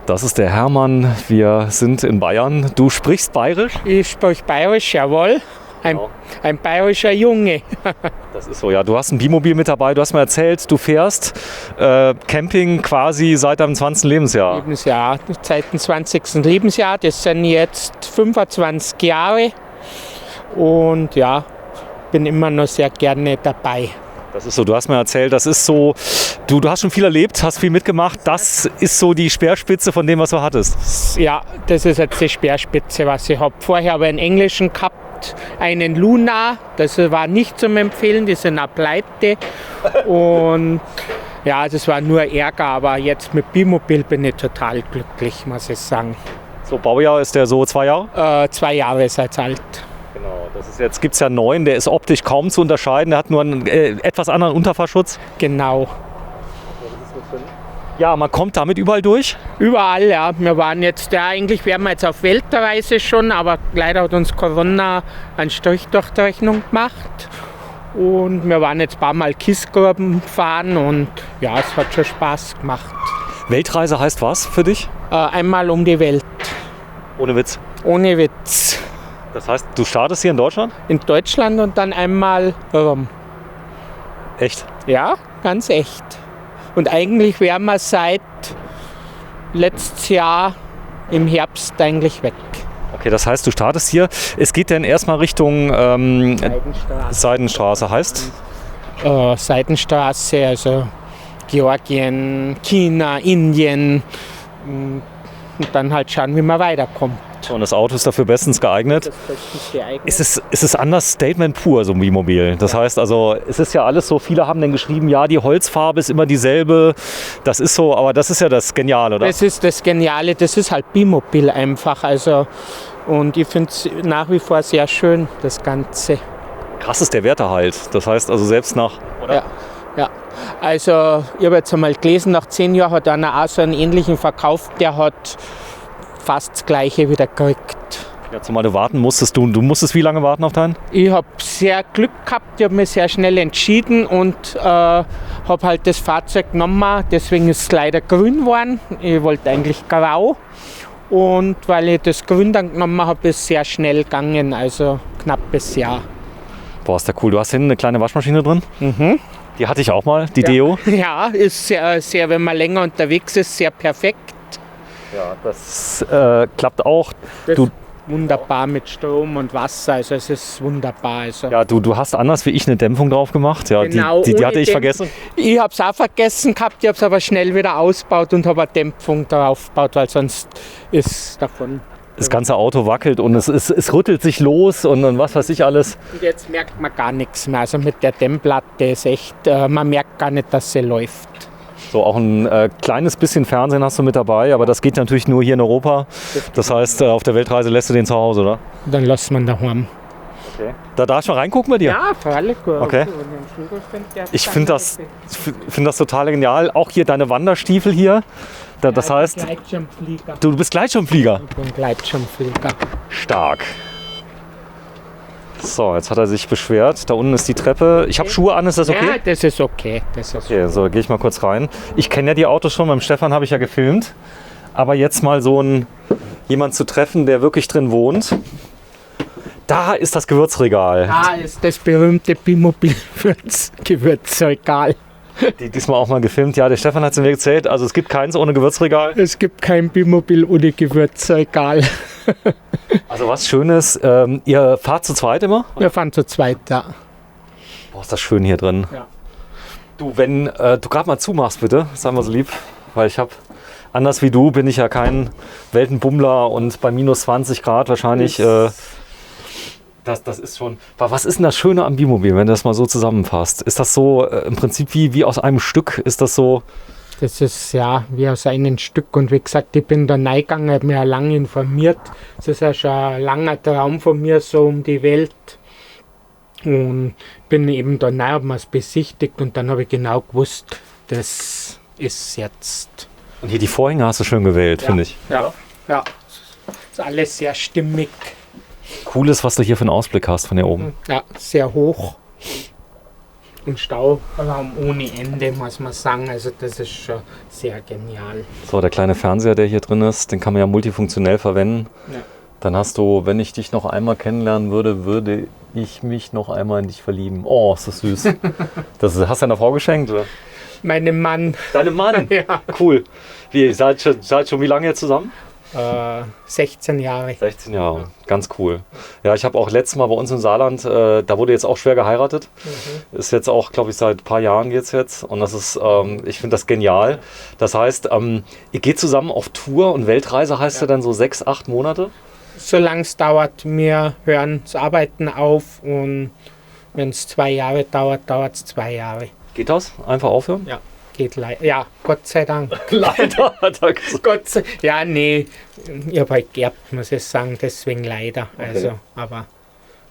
Das ist der Hermann. Wir sind in Bayern. Du sprichst Bayerisch? Ich spreche Bayerisch, jawohl. Ein bayerischer Junge. Das ist so, ja. Du hast ein Bimobil mit dabei. Du hast mir erzählt, du fährst Camping quasi seit deinem 20. Lebensjahr. Lebensjahr, seit dem 20. Lebensjahr. Das sind jetzt 25 Jahre. Und ja, bin immer noch sehr gerne dabei. Das ist so, du hast mir erzählt, das ist so, du hast schon viel erlebt, hast viel mitgemacht. Das ist so die Speerspitze von dem, was du hattest. Ja, das ist jetzt die Speerspitze, was ich habe. Vorher habe ich einen englischen gehabt, einen Luna. Das war nicht zum Empfehlen, die sind auch pleite. Und ja, das war nur Ärger, aber jetzt mit Bimobil bin ich total glücklich, muss ich sagen. So, Baujahr ist der so 2 Jahre? 2 Jahre ist er alt. Genau, das ist jetzt gibt es ja einen neuen, der ist optisch kaum zu unterscheiden, der hat nur einen etwas anderen Unterfahrschutz. Genau. Ja, man kommt damit überall durch? Überall, ja. Wir waren jetzt, eigentlich wären wir jetzt auf Weltreise schon, aber leider hat uns Corona einen Strich durch die Rechnung gemacht. Und wir waren jetzt ein paar Mal Kiesgruben fahren und ja, es hat schon Spaß gemacht. Weltreise heißt was für dich? Einmal um die Welt. Ohne Witz. Ohne Witz. Das heißt, du startest hier in Deutschland? In Deutschland und dann einmal rum. Echt? Ja, ganz echt. Und eigentlich wären wir seit letztes Jahr im Herbst eigentlich weg. Okay, das heißt, du startest hier. Es geht dann erstmal Richtung Seidenstraße, heißt? Seidenstraße, also Georgien, China, Indien. Und dann halt schauen, wie man weiterkommt. Und das Auto ist dafür bestens geeignet. Es ist anders Statement pur, so ein Bimobil. Das heißt also, es ist ja alles so, viele haben dann geschrieben, ja, die Holzfarbe ist immer dieselbe. Das ist so, aber das ist ja das Geniale, oder? Das ist das Geniale, das ist halt Bimobil einfach. Also, und ich finde es nach wie vor sehr schön, das Ganze. Krass ist der Werterhalt. Das heißt also selbst nach, oder? Ja. Also ich habe jetzt einmal gelesen, nach 10 Jahren hat einer auch so einen ähnlichen verkauft, der hat fast das Gleiche wieder gekriegt. Ja, zumal du warten musstest. Du musstest wie lange warten auf deinen? Ich habe sehr Glück gehabt, ich habe mich sehr schnell entschieden und habe halt das Fahrzeug genommen. Deswegen ist es leider grün geworden. Ich wollte eigentlich grau. Und weil ich das Grün dann genommen habe, ist es sehr schnell gegangen, also knappes Jahr. Boah, ist der cool. Du hast hinten eine kleine Waschmaschine drin. Mhm. Die hatte ich auch mal, die Deo. Ja, ist sehr, wenn man länger unterwegs ist, sehr perfekt. Ja, das klappt auch. Wunderbar mit Strom und Wasser, also es ist wunderbar. Also. Ja, du hast anders wie ich eine Dämpfung drauf gemacht. Ja, genau, die hatte ich vergessen. Ich habe es auch vergessen gehabt, ich habe es aber schnell wieder ausgebaut und habe eine Dämpfung drauf gebaut, weil sonst ist davon... Das ganze Auto wackelt und es rüttelt sich los und was weiß ich alles. Und jetzt merkt man gar nichts mehr. Also mit der Dämmplatte ist echt, man merkt gar nicht, dass sie läuft. So, auch ein kleines bisschen Fernsehen hast du mit dabei, aber das geht natürlich nur hier in Europa. Das heißt, auf der Weltreise lässt du den zu Hause, oder? Dann lässt man daheim. Okay. Da darf ich mal reingucken bei dir? Ja, freilich. Okay. Ich finde das total genial. Auch hier deine Wanderstiefel hier. Das heißt, du bist Gleitschirmflieger. Ich bin Gleitschirmflieger. Stark. So, jetzt hat er sich beschwert. Da unten ist die Treppe. Ich habe Schuhe an, ist das okay? Ja, das ist okay. Okay, so gehe ich mal kurz rein. Ich kenne ja die Autos schon, beim Stefan habe ich ja gefilmt. Aber jetzt mal jemand zu treffen, der wirklich drin wohnt. Da ist das Gewürzregal. Da ist das berühmte Bimobil-Gewürzregal. Diesmal auch mal gefilmt. Ja, der Stefan hat es mir erzählt. Also es gibt keins ohne Gewürzregal. Es gibt kein Bimobil ohne Gewürzregal. Also was Schönes. Ihr fahrt zu zweit immer? Wir fahren zu zweit, ja. Boah, ist das schön hier drin. Ja. Du, wenn du gerade mal zumachst, bitte. Sei mal so lieb. Weil ich habe, anders wie du, bin ich ja kein Weltenbummler und bei minus 20 Grad wahrscheinlich... Das ist schon. Was ist denn das Schöne am Bimobil, wenn du das mal so zusammenfasst? Ist das so im Prinzip wie aus einem Stück? Ist das so? Das ist ja wie aus einem Stück. Und wie gesagt, ich bin da reingegangen, habe mich ja lange informiert. Das ist ja schon ein langer Traum von mir, so um die Welt. Und bin eben da rein, habe mir es besichtigt und dann habe ich genau gewusst, das ist jetzt. Und hier die Vorhänge hast du schön gewählt, finde ich. Ja. Ist alles sehr stimmig. Cool ist, was du hier für einen Ausblick hast von hier oben. Ja, sehr hoch. und Stauraum ohne Ende, muss man sagen. Also das ist schon sehr genial. So, der kleine Fernseher, der hier drin ist, den kann man ja multifunktionell verwenden. Ja. Dann hast du, wenn ich dich noch einmal kennenlernen würde, würde ich mich noch einmal in dich verlieben. Oh, ist das süß. Das hast du deiner Frau geschenkt, oder? Meinem Mann, Deinem Mann? ja, Cool. Wie, seid schon wie lange jetzt zusammen? 16 Jahre. 16 Jahre, ganz cool. Ja, ich habe auch letztes Mal bei uns im Saarland, da wurde jetzt auch schwer geheiratet. Ist jetzt auch, glaube ich, seit ein paar Jahren geht's jetzt. Und das ist, ich finde das genial. Das heißt, ihr geht zusammen auf Tour und Weltreise heißt ja dann so 6, 8 Monate? Solange es dauert, wir hören das Arbeiten auf und wenn es 2 Jahre dauert, dauert es 2 Jahre. Geht das? Einfach aufhören? Ja, geht leider. Ja, Gott sei Dank. Leider, hat er gesagt. Gott sei Ja, nee, ich habe halt geerbt, muss ich sagen, deswegen leider. Okay. Also, aber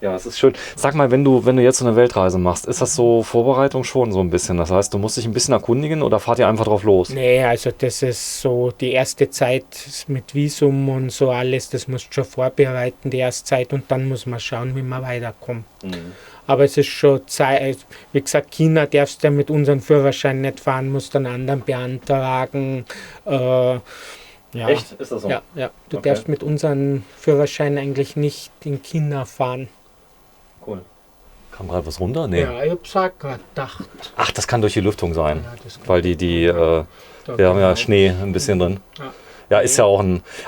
Ja, es ist schön. Sag mal, wenn du jetzt so eine Weltreise machst, ist das so Vorbereitung schon so ein bisschen? Das heißt, du musst dich ein bisschen erkundigen oder fahrt ihr einfach drauf los? nee, also das ist so die erste Zeit mit Visum und so alles, das musst du schon vorbereiten, die erste Zeit, und dann muss man schauen, wie man weiterkommt. Aber es ist schon Zeit, wie gesagt, China darfst du mit unserem Führerschein nicht fahren, musst einen anderen beantragen. Ja. Echt? Ist das so? Ja, ja. Du Okay. darfst mit unserem Führerschein eigentlich nicht in China fahren. Cool. Kam gerade was runter? Nee. Ja, ich hab's auch gerade gedacht. Ach, das kann durch die Lüftung sein. Ja, das kann Weil wir haben ja genau. Schnee ein bisschen drin. Ja. Ja, ist ja auch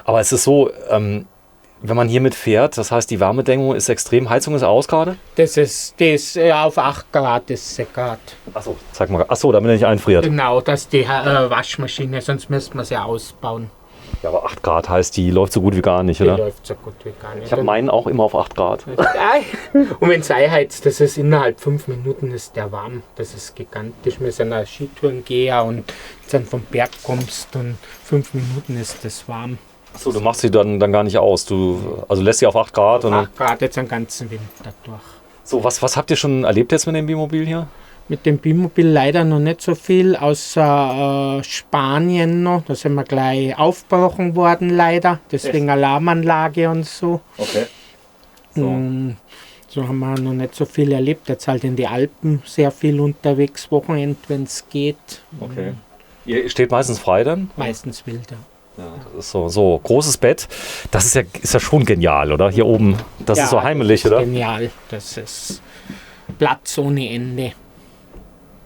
aber es ist so, wenn man hiermit fährt, das heißt, die Wärmedämmung ist extrem, Heizung ist aus gerade? Die ist auf 8 Grad ist sie gerade. Achso, zeig mal. Achso, damit er nicht einfriert. Genau, das ist die Waschmaschine, sonst müsste man sie ausbauen. Ja, aber 8 Grad heißt, die läuft so gut wie gar nicht, Die oder? läuft so gut wie gar nicht. Ich habe meinen auch immer auf 8 Grad. Und wenn es einheizt, das ist innerhalb 5 Minuten ist der warm. Das ist gigantisch. Wir sind ein Skitourengeher und wenn du vom Berg kommst und 5 Minuten ist das warm. Achso, du machst sie dann gar nicht aus. Du lässt sie auf 8 Grad. Und dann, 8 Grad jetzt den ganzen Winter durch. so, was habt ihr schon erlebt jetzt mit dem Bimobil hier? Mit dem Bimobil leider noch nicht so viel, außer Spanien noch. Da sind wir gleich aufgebrochen worden leider. Deswegen Alarmanlage und so. Okay. Und so haben wir noch nicht so viel erlebt. Jetzt halt in die Alpen sehr viel unterwegs, Wochenend, wenn es geht. Okay. Ihr steht meistens frei dann? Meistens wilder. Ja, das ist so großes Bett. Das ist ja schon genial, oder? Hier oben. Das ist so heimelig, das ist oder? Genial. Das ist Platz ohne Ende.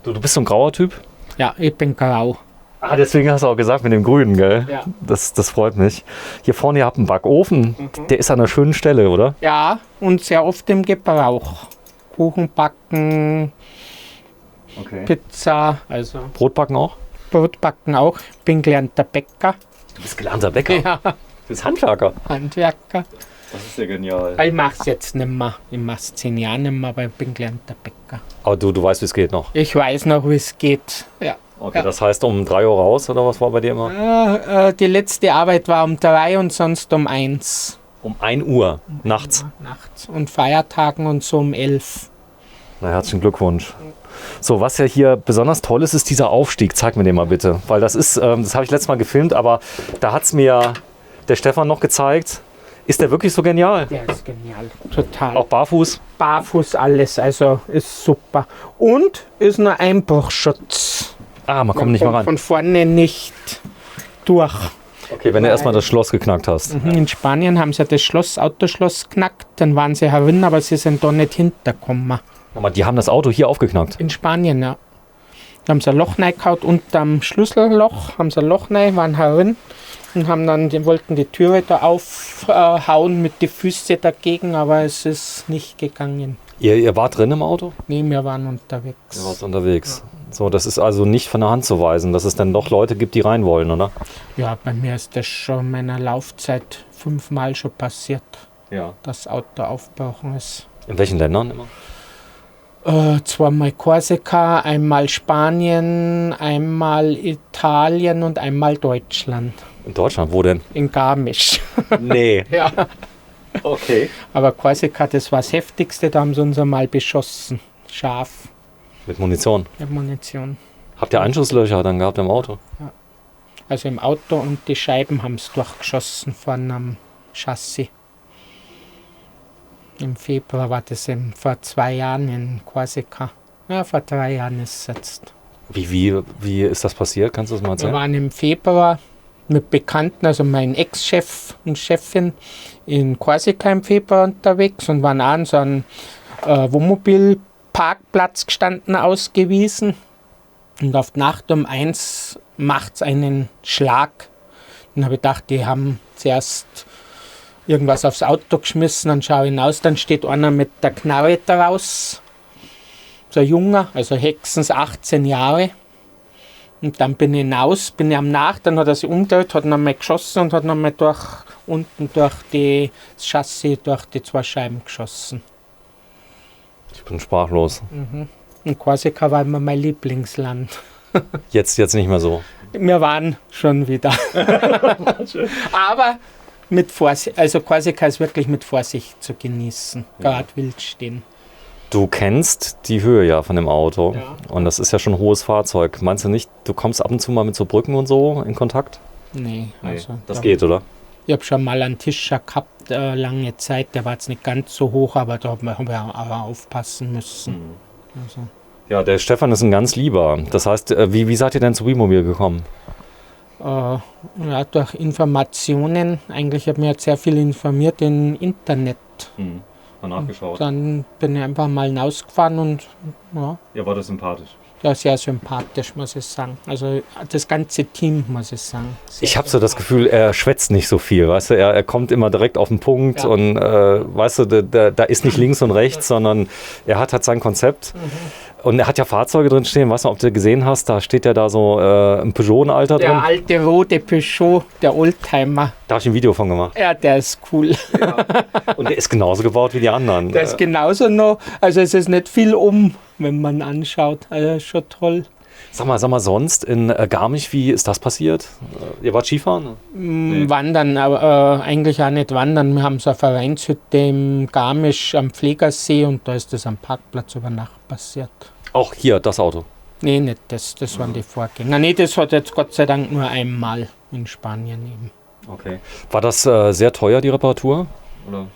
Du bist so ein grauer Typ? Ja, ich bin grau. Ah, deswegen hast du auch gesagt mit dem Grünen, gell? Ja. Das freut mich. Hier vorne, ihr habt einen Backofen. Der ist an einer schönen Stelle, oder? Ja, und sehr oft im Gebrauch. Kuchen backen, Okay. Pizza, also Brot backen auch? Brot backen auch. Bin gelernter Bäcker. Du bist gelernter Bäcker. Ja, Du bist Handwerker. Handwerker. Das ist ja genial. Ich mache es jetzt nicht mehr. Ich mache es 10 Jahre nicht mehr, aber ich bin gelernter Bäcker. Aber du weißt, wie es geht noch. Ich weiß noch, wie es geht. Ja. Okay, Ja. das heißt um 3 Uhr raus, oder was war bei dir immer? Die letzte Arbeit war um 3 und sonst um 1 Um 1 Uhr nachts. nachts. Und Feiertagen und so um 11. Na, herzlichen Glückwunsch. So, was ja hier besonders toll ist, ist dieser Aufstieg. Zeig mir den mal bitte. Weil das ist, das habe ich letztes Mal gefilmt, aber da hat es mir der Stefan noch gezeigt. Ist der wirklich so genial? Der ist genial. Total. Auch barfuß? Barfuß alles, also ist super. Und ist nur Einbruchschutz. Ah, man kommt nicht mehr ran. Von vorne nicht durch. Okay, wenn du erstmal das Schloss geknackt hast. In Spanien haben sie das Autoschloss knackt, dann waren sie herin, aber sie sind da nicht hintergekommen. Aber die haben das Auto hier aufgeknackt. In Spanien, ja. Da haben sie ein Loch reingehauen, unterm Schlüsselloch haben sie ein Loch rein, waren herin und wollten die Türe da aufhauen mit den Füßen dagegen, aber es ist nicht gegangen. Ihr wart drin im Auto? Nee, wir waren unterwegs. Ihr wart unterwegs. So, das ist also nicht von der Hand zu weisen, dass es dann doch Leute gibt, die rein wollen, oder? Ja, bei mir ist das schon in meiner Laufzeit 5-mal schon passiert, Ja. dass das Auto aufgebrochen ist. In welchen Ländern immer? 2-mal Korsika, einmal Spanien, einmal Italien und einmal Deutschland. In Deutschland, wo denn? In Garmisch. Nee. Ja. Okay. Aber Korsika, das war das Heftigste, da haben sie uns einmal beschossen. Scharf Mit Munition. mit Munition. Habt ihr Einschusslöcher dann gehabt im Auto? Also im Auto und die Scheiben haben es durchgeschossen von einem Chassis. Im Februar war das vor 2 Jahren in Korsika. Ja, vor 3 Jahren ist es jetzt. Wie ist das passiert? Kannst du das mal Wir erzählen? waren im Februar mit Bekannten, also mein Ex-Chef und Chefin, in Korsika im Februar unterwegs und waren auch an so einem Wohnmobilparkplatz gestanden, ausgewiesen. Und auf die Nacht um 1 macht es einen Schlag. Dann habe ich gedacht, die haben zuerst irgendwas aufs Auto geschmissen, dann schaue ich hinaus, dann steht einer mit der Knarre draus. So ein Junger, also höchstens 18 Jahre. Und dann bin ich hinaus, bin ich am Nach, dann hat er sich umgedreht, hat nochmal geschossen und hat nochmal unten durch das Chassis, durch die 2 Scheiben geschossen. Ich bin sprachlos. Und Korsika war immer mein Lieblingsland. Jetzt nicht mehr so. Wir waren schon wieder. Aber mit Vorsicht, also Korsika ist wirklich mit Vorsicht zu genießen, gerade Wildstehen. Du kennst die Höhe ja von dem Auto. Ja. Und das ist ja schon ein hohes Fahrzeug. Meinst du nicht, du kommst ab und zu mal mit so Brücken und so in Kontakt? Nee, also das geht, oder? ich habe schon mal einen Tischer gehabt, lange Zeit, der war jetzt nicht ganz so hoch, aber da haben wir auch aufpassen müssen. Also, Ja, der Stefan ist ein ganz Lieber. Das heißt, wie seid ihr denn zu Wimobil gekommen? ja, durch Informationen, eigentlich habe ich mich jetzt sehr viel informiert im Internet. Mal nachgeschaut. Dann bin ich einfach mal hinausgefahren und ja, Ja, war das sympathisch? ja, sehr sympathisch, muss ich sagen. Also das ganze Team, muss ich sagen. Ich habe so das Gefühl, er schwätzt nicht so viel, weißt du, er kommt immer direkt auf den Punkt Ja. und weißt du, da ist nicht links und rechts, sondern er hat halt sein Konzept. Und er hat ja Fahrzeuge drin stehen, weißt du, ob du gesehen hast, da steht ja da so ein Peugeot, ein alter Der drin. alte rote Peugeot, der Oldtimer, Da habe ich ein Video von gemacht. ja, der ist cool. Und der ist genauso gebaut wie die anderen. Der ist genauso noch, also es ist nicht viel wenn man anschaut. Also ist schon toll. Sag mal, sonst in Garmisch, wie ist das passiert? Ihr wart Skifahren? Wandern, aber eigentlich auch nicht wandern. Wir haben so eine Vereinshütte im Garmisch am Pflegersee und da ist das am Parkplatz über Nacht passiert. Auch hier, das Auto. Nee, nicht das waren die Vorgänger. Nee, das hat jetzt Gott sei Dank nur einmal in Spanien eben. Okay. War das sehr teuer, die Reparatur? Oder?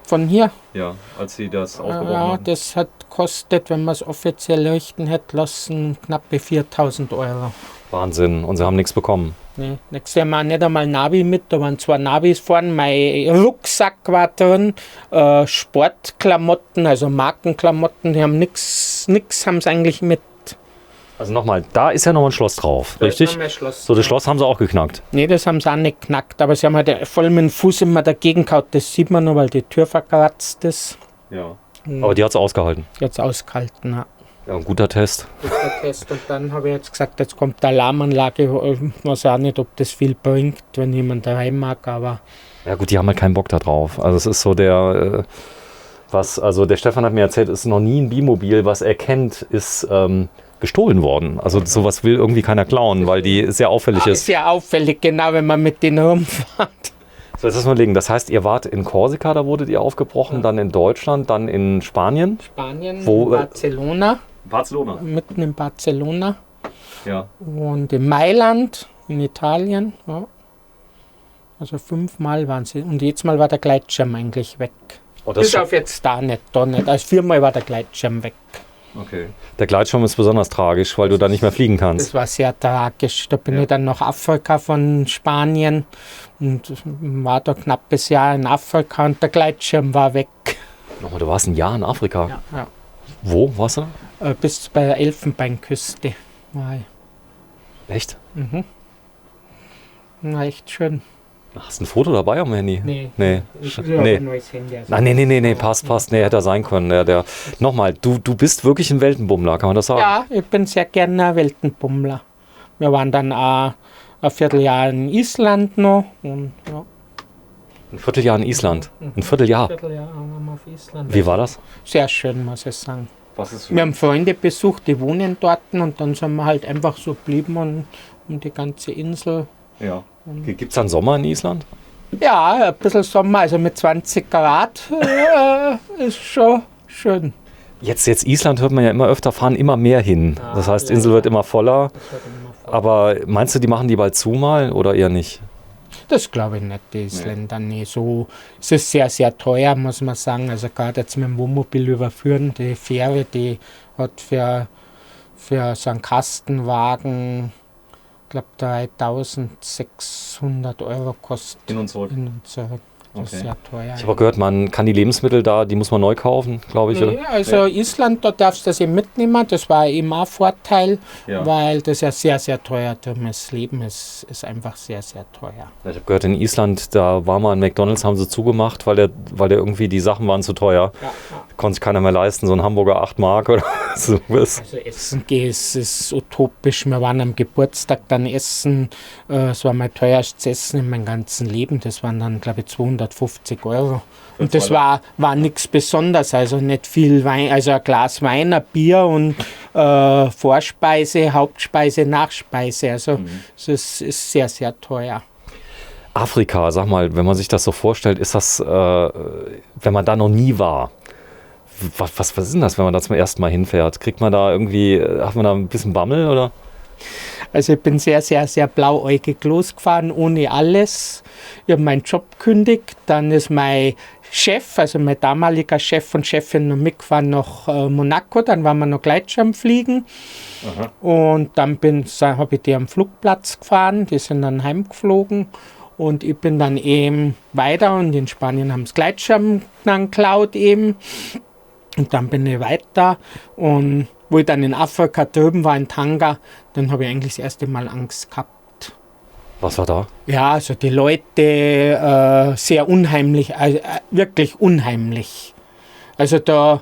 Von hier? Ja, als Sie das Ja, das hat kostet, wenn man es offiziell richten hätte lassen, knappe 4.000 Euro. Wahnsinn. Und Sie haben nichts bekommen. Nee, nächstes Jahr haben wir nicht einmal Navi mit, da waren 2 Navis vorne, mein Rucksack war drin, Sportklamotten, also Markenklamotten, die haben nix haben sie eigentlich mit. Also nochmal, da ist ja noch ein Schloss drauf, richtig? So, das Schloss haben Sie auch geknackt. Nee, das haben sie auch nicht geknackt, aber sie haben halt voll mit dem Fuß immer dagegen gehauen, das sieht man nur, weil die Tür verkratzt ist. Ja. Aber die hat es ausgehalten. Jetzt ausgehalten, ja. Ja, ein guter Test. Das ist der Test. Und dann habe ich jetzt gesagt, jetzt kommt die Alarmanlage. Ich weiß auch nicht, ob das viel bringt, wenn jemand daheim mag, aber Ja gut, die haben halt keinen Bock da drauf. Also es ist so der, also der Stefan hat mir erzählt, es ist noch nie ein Bimobil, was er kennt, ist gestohlen worden. Also sowas will irgendwie keiner klauen, weil die sehr auffällig ist ist. ja auffällig, genau, wenn man mit denen rumfährt. So, jetzt lass mal legen. Das heißt, ihr wart in Korsika, da wurdet ihr aufgebrochen, dann in Deutschland, dann in Spanien. Spanien, Wo, Barcelona, Barcelona. mitten in Barcelona Ja. und in Mailand, in Italien. Ja. Also 5-mal waren sie. Und jedes Mal war der Gleitschirm eigentlich weg. Oh, das Bis auf jetzt da nicht. Also 4-mal war der Gleitschirm weg. okay. Der Gleitschirm ist besonders tragisch, weil du da nicht mehr fliegen kannst. Das war sehr tragisch. Da bin ich dann nach Afrika von Spanien und war da knappes Jahr in Afrika und der Gleitschirm war weg. Nochmal, du warst ein Jahr in Afrika. Ja. Wo warst du? Bis bei der Elfenbeinküste. War ich. Echt? War echt schön. Hast du ein Foto dabei am Handy? Nee. Sch- Ich habe nee. ein neues Handy. Also Nee, passt. Nee, hätte er sein können. Nochmal, du bist wirklich ein Weltenbummler, kann man das sagen? Ja, ich bin sehr gerne ein Weltenbummler. Wir waren dann auch ein Vierteljahr in Island noch. Und, ja, Ein Vierteljahr in Island. Ein Vierteljahr. ein Vierteljahr waren wir auf Island. Wie war das? Sehr schön, muss ich sagen. Was ist Wir haben Freunde besucht, die wohnen dort und dann sind wir halt einfach so geblieben und um die ganze Insel. Ja. Gibt es dann Sommer in Island? Ja, ein bisschen Sommer, also mit 20 Grad ist schon schön. Jetzt Island hört man ja immer öfter, fahren immer mehr hin. Das heißt, die Insel wird immer voller. Aber meinst du, die machen die bald zu mal oder eher nicht? Das glaube ich nicht, die Isländer nicht so. Es ist sehr, sehr teuer, muss man sagen. Also gerade jetzt mit dem Wohnmobil überführen, die Fähre, die hat für so einen Kastenwagen, ich glaube 3.600 Euro kostet. Hin und zurück. Hin und zurück. Das ist Okay. sehr teuer. Ich habe auch gehört, man kann die Lebensmittel da, die muss man neu kaufen, glaube ich. Nee, Oder? also Island, da darfst du das eben mitnehmen. Das war eben auch ein Vorteil, Ja. weil das ja sehr, sehr teuer ist. Das Leben ist einfach sehr, sehr teuer. Ich habe gehört, in Island, da war mal ein McDonalds, haben sie zugemacht, weil der irgendwie die Sachen waren zu teuer. Ja, Konnte sich keiner mehr leisten, so ein Hamburger 8 Mark oder so was. Also Essen gehen ist utopisch. Wir waren am Geburtstag dann essen. Es war mein teuerstes Essen in meinem ganzen Leben. Das waren dann, glaube ich, 250 Euro. Und das war nichts Besonderes, also nicht viel Wein, also ein Glas Wein, ein Bier und Vorspeise, Hauptspeise, Nachspeise. Also es ist sehr, sehr teuer. Afrika, sag mal, wenn man sich das so vorstellt, ist das, wenn man da noch nie war, was ist denn das, wenn man da zum ersten Mal hinfährt? Kriegt man da irgendwie, hat man da ein bisschen Bammel oder? Also ich bin sehr, sehr, sehr blauäugig losgefahren, ohne alles. Ich habe meinen Job gekündigt, dann ist mein Chef, also mein damaliger Chef und Chefin noch mitgefahren nach Monaco, dann waren wir noch Gleitschirmfliegen. Und dann habe ich die am Flugplatz gefahren, die sind dann heimgeflogen. Und ich bin dann eben weiter und in Spanien haben sie Gleitschirm dann geklaut eben. Und dann bin ich weiter und wo ich dann in Afrika drüben war, in Tanga, dann habe ich eigentlich das erste Mal Angst gehabt. Was war da? Ja, also die Leute sehr unheimlich, wirklich unheimlich. Also das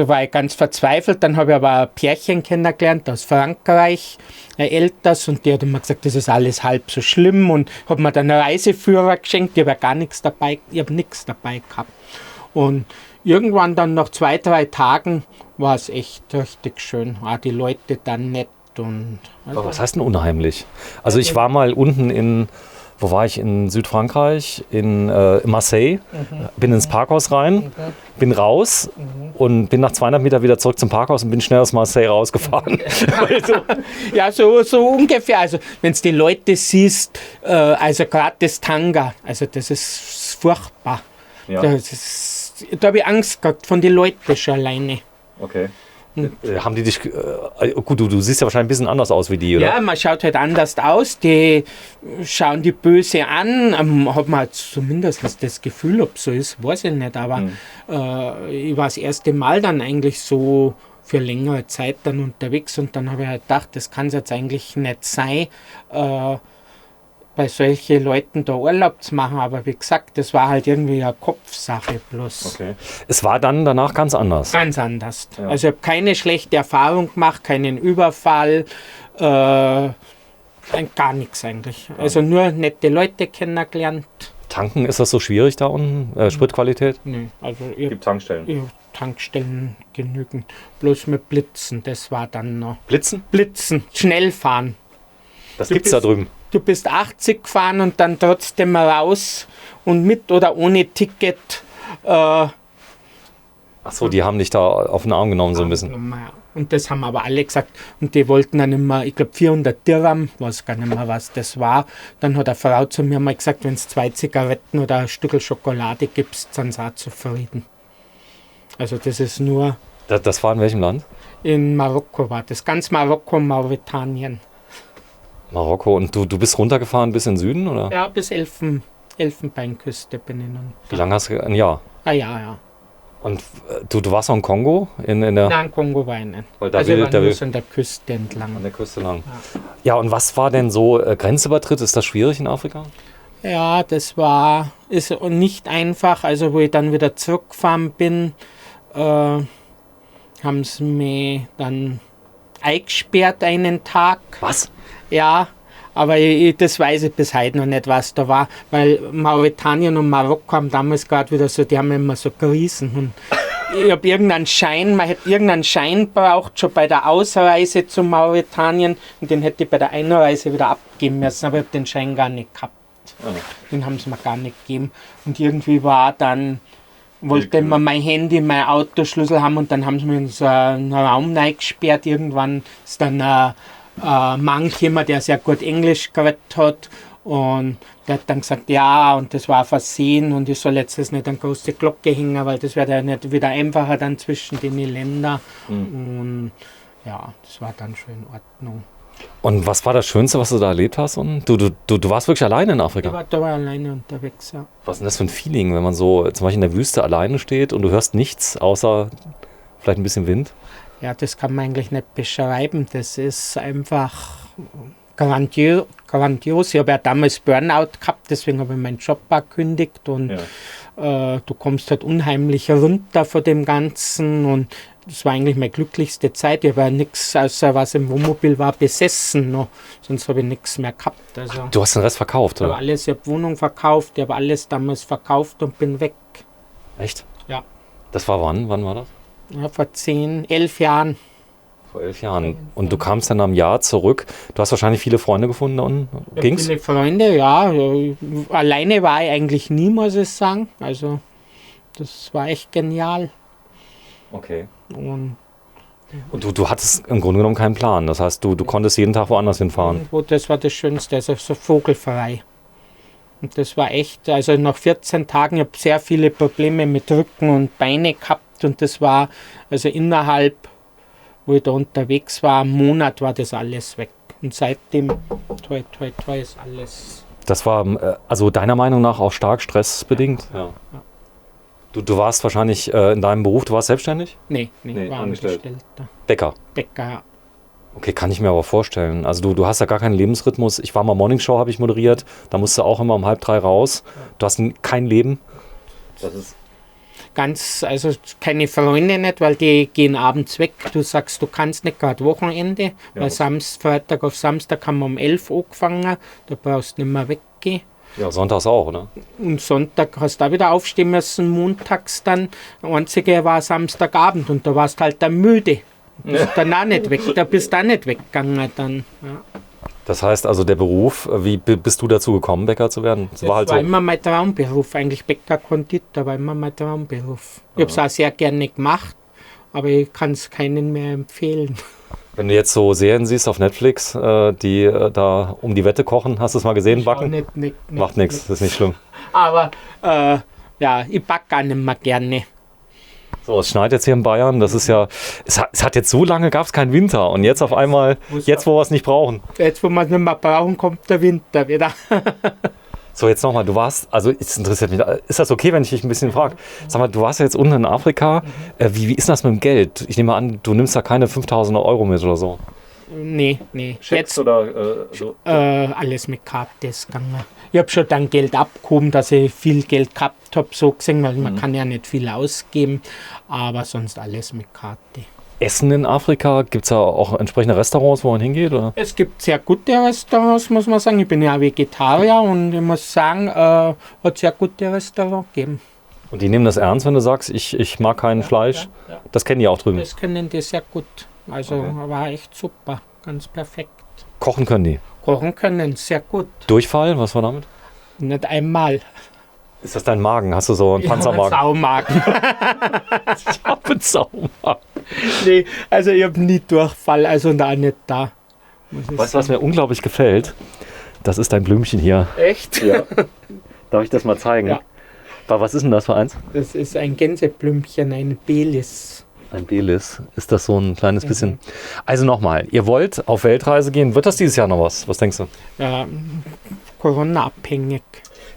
war ich ganz verzweifelt. Dann habe ich aber ein Pärchen kennengelernt aus Frankreich, ein älteres, und die hat mir gesagt, das ist alles halb so schlimm, und hat mir dann einen Reiseführer geschenkt. Ich habe ja gar nichts dabei, ich habe nichts dabei gehabt. Und irgendwann dann nach 2-3 Tagen war es echt richtig schön. War die Leute dann nett. Und Aber was heißt denn unheimlich? Also ich war mal unten wo war ich? In Südfrankreich, in Marseille, bin ins Parkhaus rein, bin raus und bin nach 200 Meter wieder zurück zum Parkhaus und bin schnell aus Marseille rausgefahren. Ja, so ungefähr. Also wenn du die Leute siehst, also gerade das Tanga, also das ist furchtbar. Ja. Da habe ich Angst gehabt von den Leuten schon alleine. Okay. Haben die dich, gut, du siehst ja wahrscheinlich ein bisschen anders aus wie die, oder? Ja, man schaut halt anders aus, die schauen die böse an, hat man halt zumindest das Gefühl, ob es so ist, weiß ich nicht, aber ich war das erste Mal dann eigentlich so für längere Zeit dann unterwegs, und dann habe ich halt gedacht, das kann es jetzt eigentlich nicht sein, bei solchen Leuten da Urlaub zu machen, aber wie gesagt, das war halt irgendwie eine Kopfsache bloß. Okay. Es war dann danach ganz anders. Ganz anders. Ja. Also ich habe keine schlechte Erfahrung gemacht, keinen Überfall, gar nichts eigentlich. Also nur nette Leute kennengelernt. Tanken, ist das so schwierig da unten? Spritqualität? Nee, also ich Gibt Tankstellen. hab Tankstellen genügend. Bloß mit Blitzen, das war dann noch. Blitzen? Blitzen, schnell fahren. Das gibt's da drüben. Du bist 80 gefahren und dann trotzdem raus und mit oder ohne Ticket. Ach so, die haben dich da auf den Arm genommen so ein bisschen. Und das haben aber alle gesagt. Und die wollten dann immer, ich glaube 400 Dirham, weiß gar nicht mehr, was das war. Dann hat eine Frau zu mir mal gesagt, wenn es 2 Zigaretten oder ein Stück Schokolade gibst, sind sie auch zufrieden. Also das ist nur... Das war in welchem Land? In Marokko war das. Ganz Marokko, Mauretanien. Marokko. Und du bist runtergefahren bis in den Süden, oder? Ja, bis Elfenbeinküste bin ich nun. Wie lange hast du? Ein Jahr. Ah ja, ja. Und du warst auch in Kongo? In der, Nein, Kongo war ich nicht. Weil da Also will- ich war da nur will- so an der Küste entlang. an der Küste lang. Ja, und was war denn so Grenzübertritt? Ist das schwierig in Afrika? Ja, ist nicht einfach. Also wo ich dann wieder zurückgefahren bin, haben sie mich dann eingesperrt einen Tag. Was? Ja, aber das weiß ich bis heute noch nicht, was da war, weil Mauretanien und Marokko haben damals gerade wieder so, die haben immer so Krisen. Und ich habe man hätte irgendeinen Schein braucht, schon bei der Ausreise zu Mauretanien, und den hätte ich bei der Einreise wieder abgeben müssen, aber ich habe den Schein gar nicht gehabt. Den haben sie mir gar nicht gegeben. Und irgendwie wollte man mein Handy, mein Autoschlüssel haben, und dann haben sie mich in so einen Raum reingesperrt. Irgendwann ist dann Mann gekommen, der sehr gut Englisch geredet hat. Und der hat dann gesagt, ja, und das war ein Versehen und ich soll jetzt das nicht an große Glocke hängen, weil das wird ja nicht wieder einfacher dann zwischen den Ländern. Und ja, das war dann schon in Ordnung. Und was war das Schönste, was du da erlebt hast? Und du warst wirklich alleine in Afrika? Ich war da alleine unterwegs, ja. Was ist denn das für ein Feeling, wenn man so zum Beispiel in der Wüste alleine steht und du hörst nichts, außer vielleicht ein bisschen Wind? Ja, das kann man eigentlich nicht beschreiben. Das ist einfach grandios. Ich habe ja damals Burnout gehabt, deswegen habe ich meinen Job auch gekündigt und du kommst halt unheimlich runter von dem Ganzen und das war eigentlich meine glücklichste Zeit. Ich habe ja nichts, außer was im Wohnmobil war, besessen noch. Sonst habe ich nichts mehr gehabt. Also, Du hast den Rest verkauft, oder? ich habe Wohnung verkauft, ich habe alles damals verkauft und bin weg. Echt? Ja. Das war wann? Wann war das? Ja, vor 10, 11 Jahren. Vor 11 Jahren. Und du kamst dann am Jahr zurück. Du hast wahrscheinlich viele Freunde gefunden da unten. Ging's? Viele Freunde, ja. Alleine war ich eigentlich nie, muss ich sagen. Also das war echt genial. Okay. Und Und du hattest im Grunde genommen keinen Plan. Das heißt, du konntest jeden Tag woanders hinfahren. irgendwo, das war das Schönste, also so vogelfrei. Und das war echt, also nach 14 Tagen, ich habe sehr viele Probleme mit Rücken und Beine gehabt. Und das war, also innerhalb, wo ich da unterwegs war, einen Monat war das alles weg. Und seitdem, toi, toi, toi, ist alles. Das war also deiner Meinung nach auch stark stressbedingt? Ja. Du warst wahrscheinlich in deinem Beruf, du warst selbstständig? Nee, Nee, war angestellt. Angestellter. Bäcker. Bäcker, ja. Okay, kann ich mir aber vorstellen. Also du hast ja gar keinen Lebensrhythmus. Ich war mal Morningshow, habe ich moderiert. Da musst du auch immer um 2:30 raus. Du hast kein Leben. Das ist Also keine Freunde nicht, weil die gehen abends weg. Du sagst, du kannst nicht gerade Wochenende, weil Freitag auf Samstag haben wir um 11 Uhr angefangen, da brauchst du nicht mehr weggehen. ja, sonntags auch, oder? Und Sonntag hast du auch wieder aufstehen müssen, montags dann. Der einzige war Samstagabend und da warst halt dann müde. Du bist dann auch nicht weg, da bist du auch nicht weggegangen dann. Ja. Das heißt also der Beruf, wie bist du dazu gekommen, Bäcker zu werden? Das war halt war so. immer mein Traumberuf, eigentlich Bäcker-Konditor war immer mein Traumberuf. Ich habe es auch sehr gerne gemacht, aber ich kann es keinen mehr empfehlen. Wenn du jetzt so Serien siehst auf Netflix, die da um die Wette kochen, hast du es mal gesehen, backen? Nicht, Macht nichts, das ist nicht schlimm. Aber ja, ich backe gar nicht mehr gerne. So, es schneit jetzt hier in Bayern, das ist ja, es hat jetzt so lange, gab es keinen Winter und jetzt auf einmal, jetzt wo wir es nicht brauchen. Jetzt, wo wir es nicht mehr brauchen, kommt der Winter wieder. So, jetzt nochmal, du warst, also es interessiert mich, ist das okay, wenn ich dich ein bisschen frage? Sag mal, du warst ja jetzt unten in Afrika, wie ist das mit dem Geld? Ich nehme an, du nimmst da keine 5.000 Euro mit oder so. Nee. Jetzt oder so? alles mit Karte ist gegangen. Ich habe schon dann Geld abgehoben, dass ich viel Geld gehabt habe, so gesehen, weil man kann ja nicht viel ausgeben, aber sonst alles mit Karte. Essen in Afrika, gibt es da auch entsprechende Restaurants, wo man hingeht? Oder? Es gibt sehr gute Restaurants, muss man sagen. Ich bin ja Vegetarier und ich muss sagen, hat sehr gute Restaurants gegeben. Und die nehmen das ernst, wenn du sagst, ich mag kein Fleisch? Ja. Das kennen die auch drüben. Das können die sehr gut. Also Okay. war echt super, ganz perfekt. Kochen können die. Kochen können sehr gut. Durchfall, was war damit? Nicht einmal. Ist das dein Magen? Hast du so einen Panzermagen? Saumagen. Ich habe einen Saumagen. Nee, also ich habe nie Durchfall, also da nicht da. Weißt du, was mir unglaublich gefällt? Das ist dein Blümchen hier. Echt? Ja. Darf ich das mal zeigen? Ja. Was ist denn das für eins? Das ist ein Gänseblümchen, ein Belis. Ein Belis. Ist das so ein kleines bisschen? Also nochmal, ihr wollt auf Weltreise gehen. Wird das dieses Jahr noch was? Was denkst du? Ja, Corona-abhängig.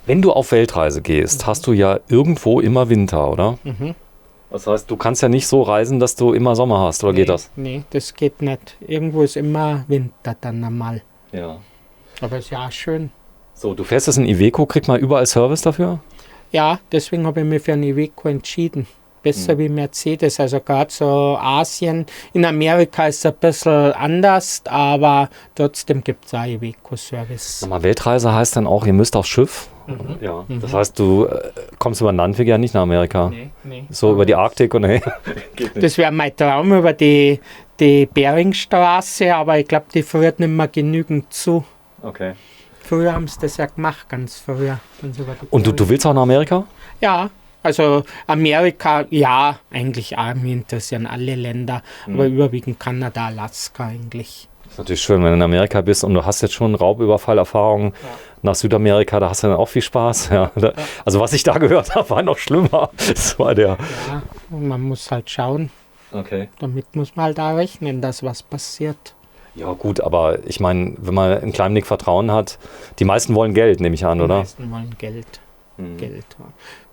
Wenn du auf Weltreise gehst, hast du ja irgendwo immer Winter, oder? Das heißt, du kannst ja nicht so reisen, dass du immer Sommer hast, oder geht das? Nee, das geht nicht. Irgendwo ist immer Winter dann einmal. Ja. Aber ist ja auch schön. So, du fährst jetzt in Iveco, kriegt mal überall Service dafür? Ja, deswegen habe ich mich für einen Iveco entschieden. Besser wie Mercedes, also gerade so Asien. In Amerika ist es ein bisschen anders, aber trotzdem gibt es auch Iveco-Service. Sag mal, Weltreise heißt dann auch, ihr müsst aufs Schiff. Ja. Das heißt, du kommst über den Landweg ja nicht nach Amerika. Nee. So über die Arktik und nee. Das wäre mein Traum über die Beringstraße, aber ich glaube, die friert nicht mehr genügend zu. Okay. Früher haben sie das ja gemacht, ganz früher. Und du willst auch nach Amerika? Ja, also Amerika, ja, eigentlich auch. Mich interessieren alle Länder, aber überwiegend Kanada, Alaska eigentlich. Das ist natürlich schön, wenn du in Amerika bist und du hast jetzt schon Raubüberfallerfahrungen nach Südamerika, da hast du dann auch viel Spaß. Ja. Also was ich da gehört habe, war noch schlimmer. Das war der. Ja, und man muss halt schauen. Okay. Damit muss man halt da rechnen, dass was passiert. Ja gut, aber ich meine, wenn man in Kleimnick Vertrauen hat, die meisten wollen Geld, nehme ich an, oder? Die meisten wollen Geld. Geld.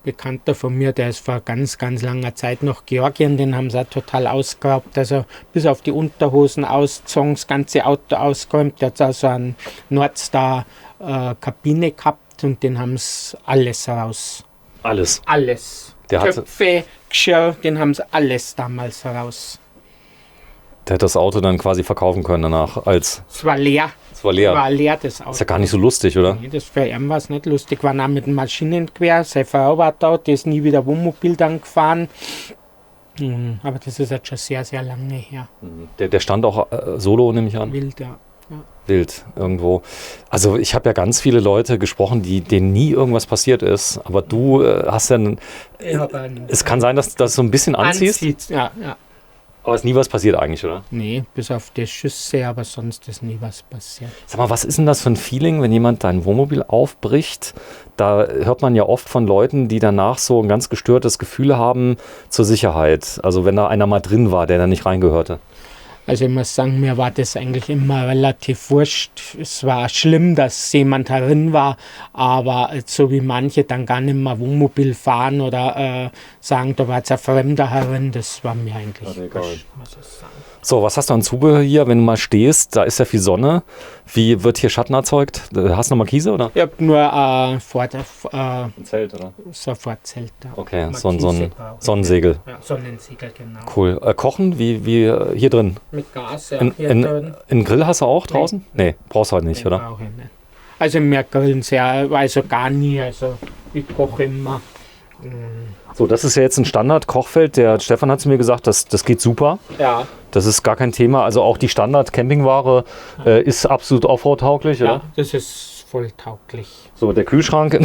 Bekannter von mir, der ist vor ganz, ganz langer Zeit noch Georgien, den haben sie auch total ausgeraubt. Also bis auf die Unterhosen ausgezogen, das ganze Auto ausgeräumt. Der hat also einen Nordstar-Kabine gehabt und den haben sie alles raus. Alles? Alles. Der Köpfe, Geschirr, den haben sie alles damals raus. Der hat das Auto dann quasi verkaufen können danach als... Es war leer. Es war leer. War leer, das Auto. Ist ja gar nicht so lustig, oder? Nee, das für ihn war es nicht lustig. War auch mit dem Maschinengewehr. Seine Frau war da, die ist nie wieder Wohnmobil dann gefahren. Aber das ist jetzt schon sehr, sehr lange her. Der stand auch solo, nehme ich an. Wild, ja. Wild irgendwo. Also ich habe ja ganz viele Leute gesprochen, denen nie irgendwas passiert ist. Aber du hast ja... Es kann sein, dass das so ein bisschen anziehst. Ja. Aber es ist nie was passiert eigentlich, oder? Nee, bis auf die Schüsse, aber sonst ist nie was passiert. Sag mal, was ist denn das für ein Feeling, wenn jemand dein Wohnmobil aufbricht? Da hört man ja oft von Leuten, die danach so ein ganz gestörtes Gefühl haben zur Sicherheit. Also wenn da einer mal drin war, der da nicht reingehörte. Also ich muss sagen, mir war das eigentlich immer relativ wurscht. Es war schlimm, dass jemand herin war, aber so wie manche dann gar nicht mehr Wohnmobil fahren oder sagen, da war jetzt ein Fremder herin, das war mir eigentlich wurscht, muss ich sagen. So, was hast du an Zubehör hier, wenn du mal stehst? Da ist ja viel Sonne. Wie wird hier Schatten erzeugt? Hast du noch Markise, oder? Ich habe nur ein Zelt, oder? So ein Vorzelt da. Okay, so ein Sonnensegel. Ja, Sonnensegel, genau. Cool. Kochen, wie hier drin? Mit Gas, ja. Einen Grill hast du auch draußen? Nee, brauchst du halt nicht, oder? Brauche ich nicht. Also wir grillen sehr, also gar nie. Also ich koche immer. So, das ist ja jetzt ein Standard-Kochfeld. Der Stefan hat zu mir gesagt, das geht super. Ja. Das ist gar kein Thema. Also auch die Standard-Campingware ist absolut offroad-tauglich, oder? Ja, das ist voll tauglich. So, der Kühlschrank,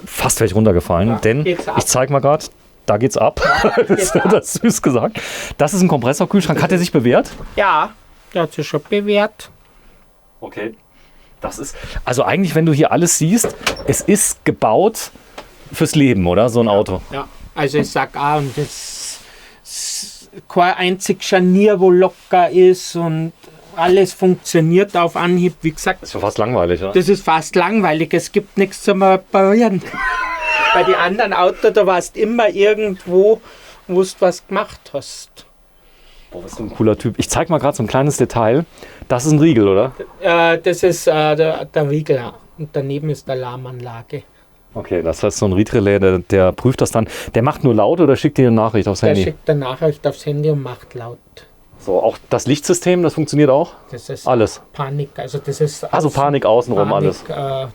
fast wäre ich runtergefallen, denn ich zeige mal gerade, da geht's ab. Das ist süß gesagt. Das ist ein Kompressorkühlschrank. Hat er sich bewährt? Ja, der hat sich schon bewährt. Okay. Das ist, also eigentlich, wenn du hier alles siehst, es ist gebaut fürs Leben, oder? So ein Auto. Ja, also ich sag auch, und das ist kein einzig Scharnier, wo locker ist und alles funktioniert auf Anhieb. Wie gesagt, Das ist schon fast langweilig, oder? das ist fast langweilig. Es gibt nichts zum Reparieren. Bei den anderen Autos, da warst immer irgendwo, wo du was gemacht hast. Boah, was ist ein cooler Typ. Ich zeig mal gerade so ein kleines Detail. Das ist ein Riegel, oder? Das ist der Riegel, ja. Und daneben ist die Alarmanlage. Okay, das heißt so ein Read-Relais, der prüft das dann. Der macht nur laut oder schickt dir eine Nachricht aufs Der Handy? schickt eine Nachricht aufs Handy und macht laut. So, auch das Lichtsystem, das funktioniert auch? Das ist Alles. Panik, also das ist... Also Panik außenrum, alles.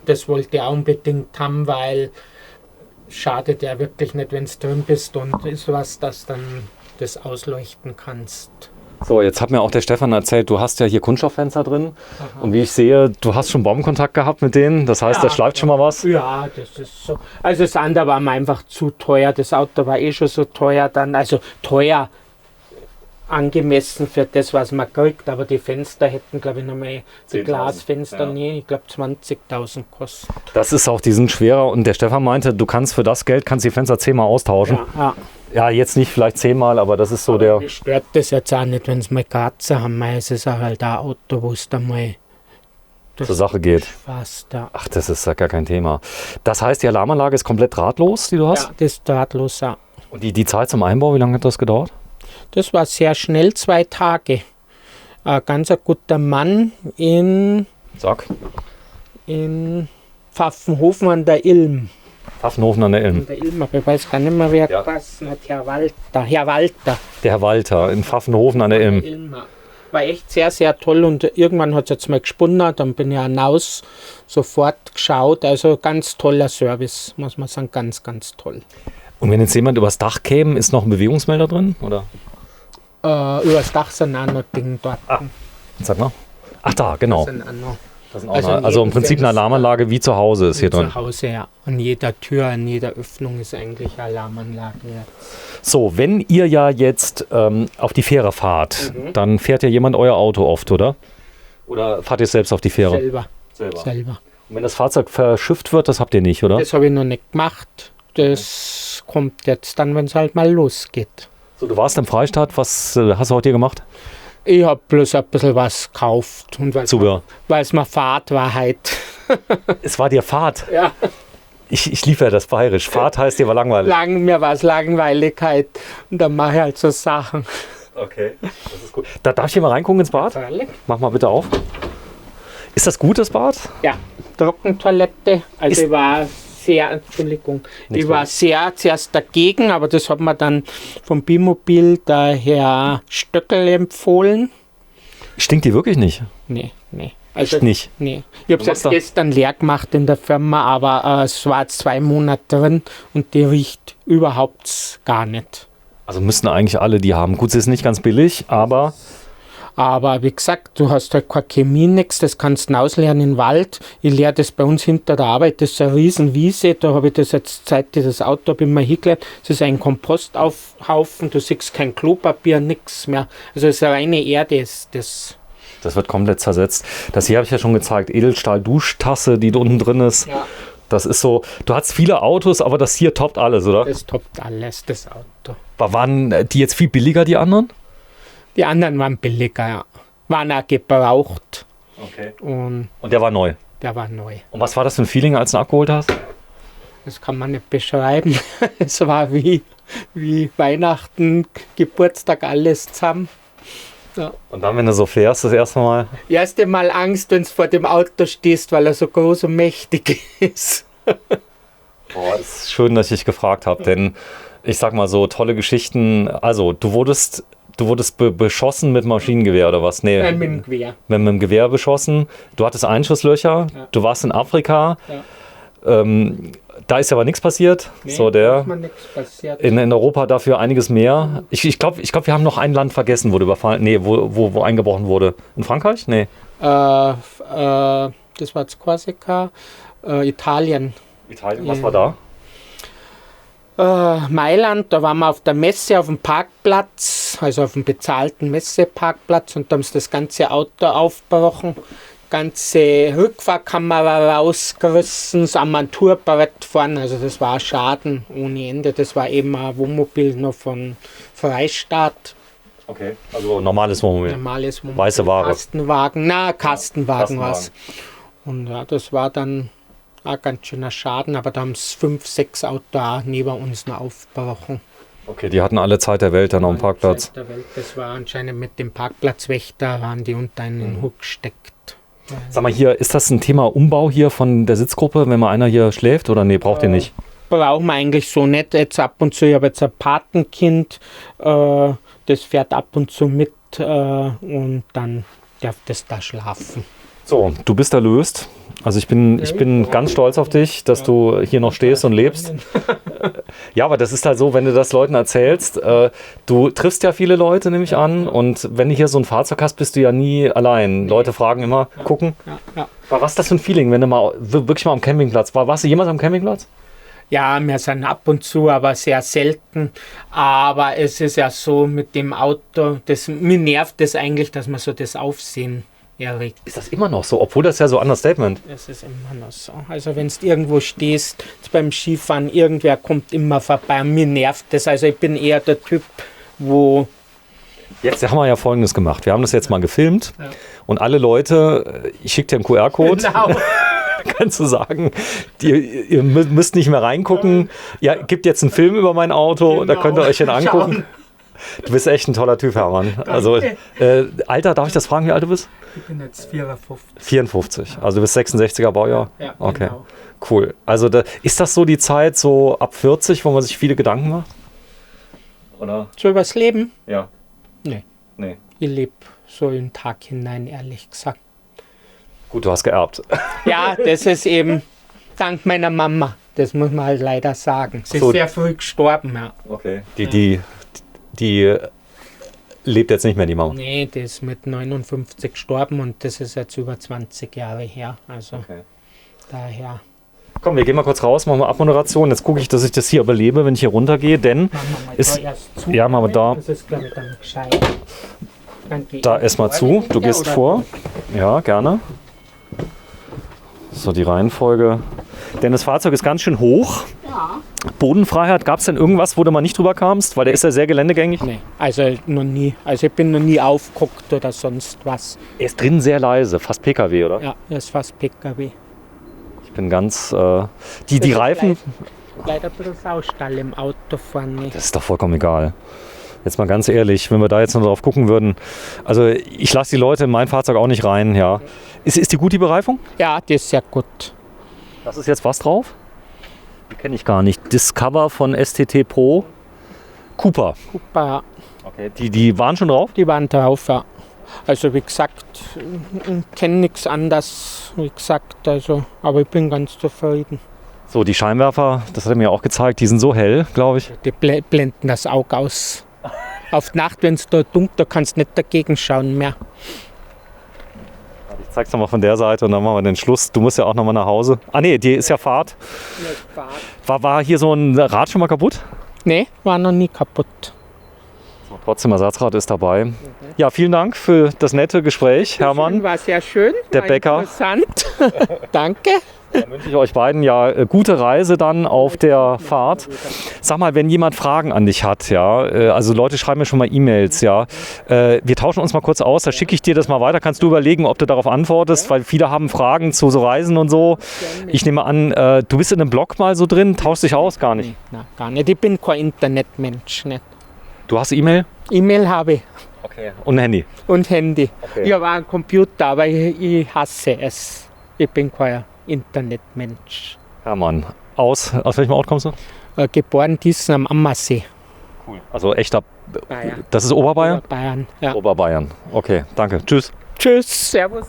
Das wollte er unbedingt haben, weil schadet ja wirklich nicht, wenn du drin bist und ist was, dass dann das ausleuchten kannst. So, jetzt hat mir auch der Stefan erzählt, du hast ja hier Kunststofffenster drin. Aha. Und wie ich sehe, du hast schon Bombenkontakt gehabt mit denen. Das heißt, da schleift schon mal was. Ja, das ist so. Also das andere war mir einfach zu teuer. Das Auto war eh schon so teuer dann. Also teuer angemessen für das, was man kriegt. Aber die Fenster hätten, glaube ich, nochmal die 10.000, Glasfenster, ja. nee, ich glaube 20.000 kosten. Das ist auch, die sind schwerer. Und der Stefan meinte, du kannst für das Geld die Fenster 10-mal austauschen. Ja. Ja, jetzt nicht vielleicht 10-mal, aber das ist so der... Mich stört das jetzt auch nicht, wenn sie mal Katze haben. Es ist auch halt ein Auto, wo es dann mal zur Sache geht. fast da. Ach, das ist ja gar kein Thema. Das heißt, die Alarmanlage ist komplett drahtlos, die du hast? Ja, das ist drahtlos. Ja. Und die Zeit zum Einbau, wie lange hat das gedauert? Das war sehr schnell, 2 Tage. Ein ganz guter Mann in Pfaffenhofen an der Ilm. Pfaffenhofen an der Ilm. Aber ich weiß gar nicht mehr, wer gepasst hat. Herr Walter. Der Herr Walter in Pfaffenhofen an der Ilm. War echt sehr, sehr toll und irgendwann hat es jetzt mal gesponnen, dann bin ich hinaus, sofort geschaut. Also ganz toller Service, muss man sagen, ganz, ganz toll. Und wenn jetzt jemand übers Dach käme, ist noch ein Bewegungsmelder drin? Oder? Übers Dach sind auch noch Dinge dort. Sag mal. Ach da, genau. Das sind Also im Prinzip eine Alarmanlage wie zu Hause ist hier drin. Zu Hause, ja. An jeder Tür, an jeder Öffnung ist eigentlich eine Alarmanlage. Ja. So, wenn ihr ja jetzt auf die Fähre fahrt, dann fährt ja jemand euer Auto oft, oder? Oder fahrt ihr selbst auf die Fähre? Selber. Und wenn das Fahrzeug verschifft wird, das habt ihr nicht, oder? Das habe ich noch nicht gemacht. Das kommt jetzt dann, wenn es halt mal losgeht. So, du warst im Freistaat. Was hast du heute hier gemacht? Ich habe bloß ein bisschen was gekauft. Und Zubehör. Weil es mir Fahrt war halt. Es war dir Fahrt. Ja. Ich liebe ja das Bayerisch. Fahrt heißt dir war langweilig. Mir war es Langweiligkeit. Und dann mache ich halt so Sachen. Okay, das ist gut. Da darf ich hier mal reingucken ins Bad? Freilich. Mach mal bitte auf. Ist das gut, das Bad? Ja, Trockentoilette. Also Ist- ich war Entschuldigung, Nichts ich war zuerst dagegen, aber das hat mir dann vom Bimobil der Herr Stöckel empfohlen. Stinkt die wirklich nicht? Nee. Echt nicht? Nee. Ich habe Du es machst erst gestern leer gemacht in der Firma, aber es war jetzt 2 Monate drin und die riecht überhaupt gar nicht. Also müssten eigentlich alle die haben. Gut, sie ist nicht ganz billig, aber Aber wie gesagt, du hast halt keine Chemie, nichts, das kannst du ausleeren im Wald. Ich leere das bei uns hinter der Arbeit, das ist eine Riesenwiese, da habe ich das jetzt, seit ich das Auto habe, immer hingelegt. Das ist ein Komposthaufen, du siehst kein Klopapier, nichts mehr. Also es ist eine reine Erde, das. das wird komplett zersetzt. Das hier habe ich ja schon gezeigt. Edelstahl-Duschtasse, die da unten drin ist. Ja. Das ist so, du hast viele Autos, aber das hier toppt alles, oder? Das toppt alles, das Auto. Waren die jetzt viel billiger, die anderen? Die anderen waren billiger, ja. Waren auch gebraucht Okay. und Und der war neu. der war neu. Und was war das für ein Feeling, als du ihn abgeholt hast? Das kann man nicht beschreiben. Es war wie Weihnachten, Geburtstag, alles zusammen. Ja. Und dann, wenn du so fährst, das erste Mal. Erste Mal Angst, wenn du vor dem Auto stehst, weil er so groß und mächtig ist. Boah, es ist schön, dass ich dich gefragt habe, denn ich sag mal so, tolle Geschichten. Also, du wurdest beschossen mit Maschinengewehr oder was? Nee, Mit dem Gewehr. mit dem Gewehr beschossen. Du hattest Einschusslöcher. Ja. Du warst in Afrika. Ja. Da ist aber nichts passiert. Nee, so da ist mir nichts passiert. in Europa dafür einiges mehr. Ich glaube, wir haben noch ein Land vergessen, wo du überfallen. Nee, wo eingebrochen wurde. In Frankreich? Nee. Das war jetzt Korsika, Italien. Italien, was war da? Mailand, da waren wir auf der Messe auf dem Parkplatz, also auf dem bezahlten Messeparkplatz, und da haben sie das ganze Auto aufgebrochen, ganze Rückfahrkamera rausgerissen, das Armaturenbrett vorne, also das war Schaden ohne Ende. Das war eben ein Wohnmobil noch von Freistaat, Okay, also normales Wohnmobil. normales Wohnmobil. Weiße Ware. Kastenwagen war es. Und ja, das war dann ein ganz schöner Schaden, aber da haben es 5, 6 Autos auch neben uns noch aufgebrochen. Okay, die hatten alle Zeit der Welt dann auf dem Parkplatz. Der Welt, das war anscheinend mit dem Parkplatzwächter, waren die unter einen Hook gesteckt. Sag mal hier, ist das ein Thema Umbau hier von der Sitzgruppe, wenn mal einer hier schläft oder nee, braucht ihr nicht? Brauchen wir eigentlich so nicht. Jetzt ab und zu, ich habe jetzt ein Patenkind, das fährt ab und zu mit und dann darf das da schlafen. So, du bist erlöst. Also ich bin ganz stolz auf dich, dass du hier noch stehst und lebst. Ja, aber das ist halt so, wenn du das Leuten erzählst, du triffst ja viele Leute, nehme ich an, und wenn du hier so ein Fahrzeug hast, bist du ja nie allein. Leute fragen immer, gucken. Ja. Was ist das für ein Feeling, wenn du mal wirklich mal am Campingplatz warst? Warst du jemals am Campingplatz? Ja, wir sind ab und zu, aber sehr selten. Aber es ist ja so mit dem Auto, mir nervt es eigentlich, dass man so das Aufsehen erregt. Ist das immer noch so, obwohl das ja so Understatement. Es ist immer noch so. Also wenn du irgendwo stehst, jetzt beim Skifahren, irgendwer kommt immer vorbei. Mir nervt das. Also ich bin eher der Typ, wo... Jetzt haben wir ja Folgendes gemacht. Wir haben das jetzt mal gefilmt Ja. und alle Leute, ich schicke dir einen QR-Code. Genau. Kannst du sagen, ihr müsst nicht mehr reingucken. Ja, gibt jetzt einen Film über mein Auto, da Genau. könnt ihr euch den angucken. Schauen. Du bist echt ein toller Typ, Hermann. Also, Alter, darf ich das fragen, wie alt du bist? Ich bin jetzt 54. 54. Also du bist 66er Baujahr? Ja, Okay, genau. cool. Also ist das so die Zeit so ab 40, wo man sich viele Gedanken macht? Oder? So übers Leben? Ja. Nee. Nee. Ich lebe so in den Tag hinein, ehrlich gesagt. Gut, du hast geerbt. Ja, das ist eben dank meiner Mama. Das muss man halt leider sagen. Sie So. ist sehr früh gestorben, ja. Okay. Die lebt jetzt nicht mehr, die Mama. Nee, die ist mit 59 gestorben und das ist jetzt über 20 Jahre her. Also Okay. daher. Komm, wir gehen mal kurz raus, machen wir Abmoderation. Jetzt gucke ich, dass ich das hier überlebe, wenn ich hier runtergehe, denn Machen wir mal ist, da erst zu. ja, machen wir da, Das ist, glaube ich, dann gescheit. Dann geh da ich erstmal vor, zu. Du ja, gehst oder? vor. Ja, gerne. So, die Reihenfolge. Denn das Fahrzeug ist ganz schön hoch. Ja. Bodenfreiheit, gab es denn irgendwas, wo du mal nicht drüber kamst? Weil der ist ja sehr geländegängig. Nee, also noch nie. Also ich bin noch nie aufgeguckt oder sonst was. Er ist drin sehr leise, fast PKW, oder? Ja, das ist fast PKW. Ich bin ganz... die Reifen, Leider ein bisschen Saustall im Auto vorne. das ist doch vollkommen egal. Jetzt mal ganz ehrlich, wenn wir da jetzt noch drauf gucken würden. Also ich lasse die Leute in mein Fahrzeug auch nicht rein, ja. Ist die gut, die Bereifung? Ja, das ist sehr gut. Das ist jetzt was drauf? Die kenne ich gar nicht. Discover von STT Pro. Cooper. Super, Okay. Die waren schon drauf? die waren drauf, ja. Also wie gesagt, ich kenne nichts anderes, wie gesagt, also, aber ich bin ganz zufrieden. So, die Scheinwerfer, das hat er mir auch gezeigt, die sind so hell, glaube ich. Die blenden das Auge aus. Auf die Nacht, wenn es da dunkel, kannst du nicht dagegen schauen mehr. Ich zeig's nochmal von der Seite und dann machen wir den Schluss. Du musst ja auch nochmal nach Hause. Ah nee, die ist ja Fahrt. War hier so ein Rad schon mal kaputt? Nee, war noch nie kaputt. So, trotzdem, Ersatzrad ist dabei. Ja, vielen Dank für das nette Gespräch, Hermann. War sehr schön. Der war Bäcker. Interessant. Danke. Dann wünsche ich euch beiden ja gute Reise dann auf der Fahrt. Sag mal, wenn jemand Fragen an dich hat, ja, also Leute schreiben mir schon mal E-Mails, ja, wir tauschen uns mal kurz aus, da schicke ich dir das mal weiter, kannst du überlegen, ob du darauf antwortest, weil viele haben Fragen zu so Reisen und so. Ich nehme an, du bist in einem Blog mal so drin, tauschst dich aus, gar nicht. Nein, gar nicht. Ich bin kein Internetmensch. Nicht. Du hast E-Mail? E-Mail habe ich Okay. Und ein Handy? und Handy. Okay. Ich habe auch einen Computer, aber ich hasse es. Ich bin kein Internetmensch. Hermann, aus welchem Ort kommst du? Geboren diesen am Ammersee, Cool. Also echter, Bayern. das ist Oberbayern? Bayern. Ja. Oberbayern. Okay, danke. Tschüss. Tschüss, servus.